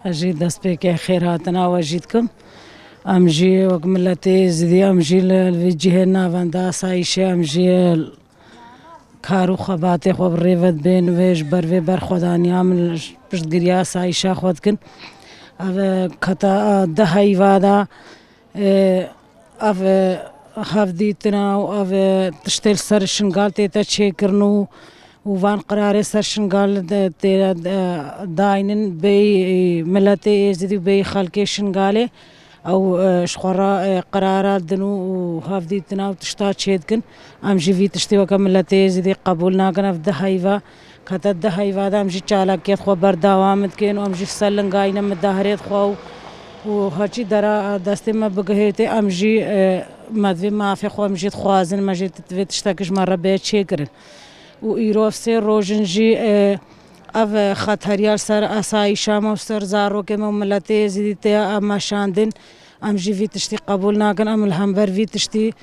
أجي دست بك خيراتنا وجدكم أمجي وكملتي زدي أمجي الجهة نافندا سايشة أمجي كارو خباتي خو بريفت بين ويش بروي بر خدانيا من بشتگريا سايشة خودكن أو كتا دهي وادا أو هفديتنا أو تشتل سر شنغال تيتا تشيكرنو وفان قرار سر شنغال تيرا داينن بي ملتي زدي بي خلقي شنغالي او شخورا قرارات دنو وهافديتنا وتشتا تشيدكن امجي في تشتي وكملتي زدي قبولنا كنا في دهيفا كتا دهيفا دا امجي چالاكيت خو برداوامد كين وامجي سلنغاينا مدهريت خو وهرچی درا دستی ما بگهیتی امجی مدوی معافی خو امجی خوازن مجی تتوی تشتاکش مرة بیت چیکرن و ایروف سی روژنجی او خطریار سر اسایشا و سر زارو که ملتی زیدی اما شاندن امجی وی تشتی قبول ناکن ام الهمبر وی تشتی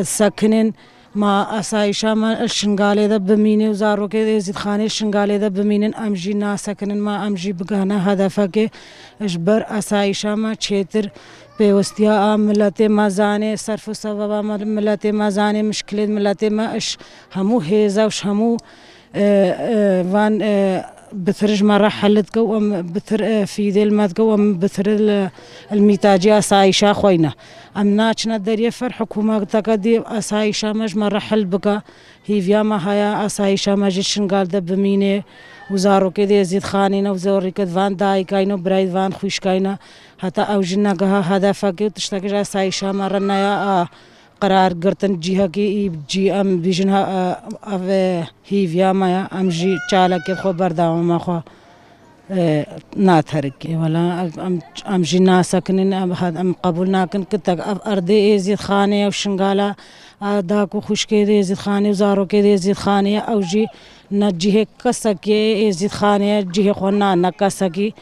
سکنن ما اسایشا ما الشنگاله دا بمینه و زارو که زید خانه الشنگاله دا بمینن امجی ناسکنن ما امجی بگانا هدفه که اجبر اسایشا ما چیتر پیوستیا ملت ما زانه صرف و سبب ملت ما زانه مشکل ملت ما اش همو هیزا وش همو وان بثرج مرة حلت كو أم بثر في ذي المد كو أم بثر الميتاجي أسايشة خوينا أم ناتشنا دري فر حكومة تكدي أسايشة مج مرة حل بكا هي فيا ما هيا أسايشة مج شنقال دبمينه وزارو كده يزيد خانينا وزوري كده فان داي كاينو برايد فان خوش كاينا حتى أوجنا جها هدفك تشتكي أسايشة مرة نيا قرار گرتن جیها کی جی ام بیجنها او هیویا ما ام جی چالا که خو برداو ما خو ناترکی ولا ام جی ناسکنن ام قبول ناکن کتک ارض ازید خانه و شنگالا داکو خوشکی ازید خانه و زارو که ازید خانه او جی نجیه کسکی ازید خانه جیه خو نکسکی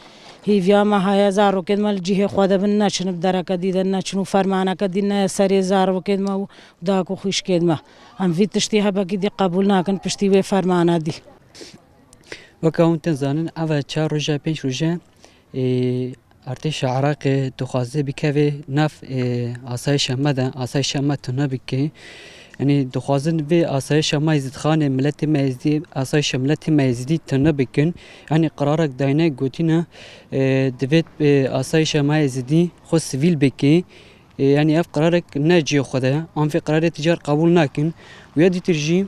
هیویا ما های زارو که مال جیه خود بن نشن بدرا کدیدن نشنو فرمانه کدین سری زارو که ما داکو خوش که ما هم وی تشتی ها بگی دی قبول نکن پشتی و فرمانه دی وكاون تنزانن أول 4 روجا 5 روجا ارتش عراق تخازي بكافي ناف آسایش مدن آسایش مدن نبکه يعني دخوازن في آسایش ما يزيد خانه ملت ما يزيد آسایش ملت ما يزيد تنبكن يعني قرارك داينا قوتينا دفت آسایش ما يزيدي خو سيفيل بكي يعني اف قرارك ناجي خدها ام في قرار تجار قبول ناكن ويدي ترجي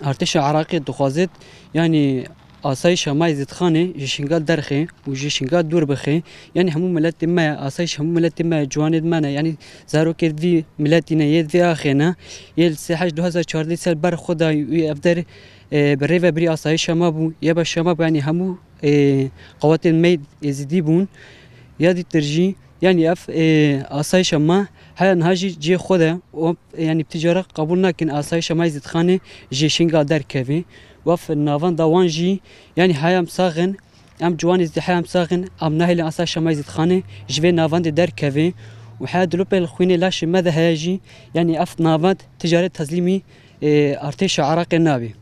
ارتش عراقي دخوازت يعني آسایش ما يزيد خانه جشنقال درخي وجشنقال دور بخي يعني همو ملت ما آسایش همو ملت ما جواند مانا يعني زارو كد في ملتنا يد في آخرنا يل سحج 2014 سال بر خدا يفدر بريفا بري آسایش ما بو يبا شما يعني همو قوات الميد يزيدي بون يدي ترجي يعني اف آسایش ما هاي نهاجي جي خدا يعني بتجارة قبول ناكن آسایش ما يزيد خانه جشنقال در كافي وف النافان دوانجي يعني هايام ساغن ام جوان ازدي هايام ساغن ام ناهل اساس ما يزيد خانه جبي نافان دي در كافي وحاد لوبل خويني لاش ماذا هاجي يعني اف نافان تجاره تسليمي ارتش عراق النابي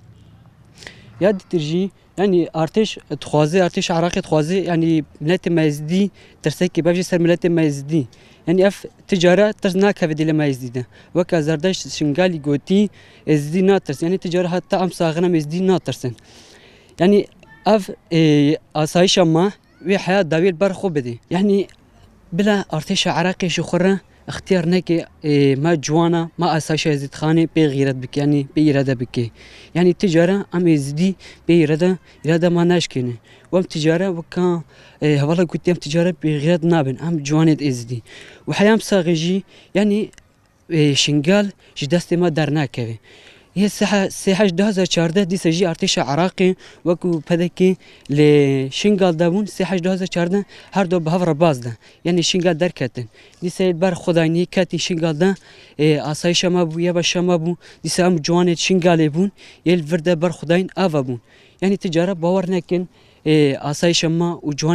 ياد ترجي يعني ارتش تخوازي ارتش عراقي تخوازي يعني ملت ما يزدي ترسكي بابجي سر ملت ما يزدي يعني اف تجاره ترزناك في دي ما يزيد وكا زردش شنغالي غوتي ازدي ناترس يعني تجاره حتى ام ساغنا ازدي ناترسن يعني اف اسايش ما وي حياه داويل برخو بدي يعني بلا ارتش عراقي شخره اختيار نكي ما جوانا ما اسايش يزيد خاني بغيرت بك يعني بيرده بك يعني تجاره ام ازدي بيرده اراده ما ناشكني وام تجاره وكان والله قلت ام تجاره بغيرت نابن ام جوانت ازدي وحيام ساغجي يعني شنقال جدست ما درناكه هي ساحه 2014 دي سجي ارتش عراقي وكو بدكي لشنقال دابون ساحه 2014 هر دو بهفر بازده يعني شنقال دركتن دي سيد بر خدايني كاتي شنقال ده اسايش ما بو يبا شما بو دي سام جوانت شنقال بون يل فرده بر خداين افا بون يعني تجاره باور نكن اسايش ما وجوان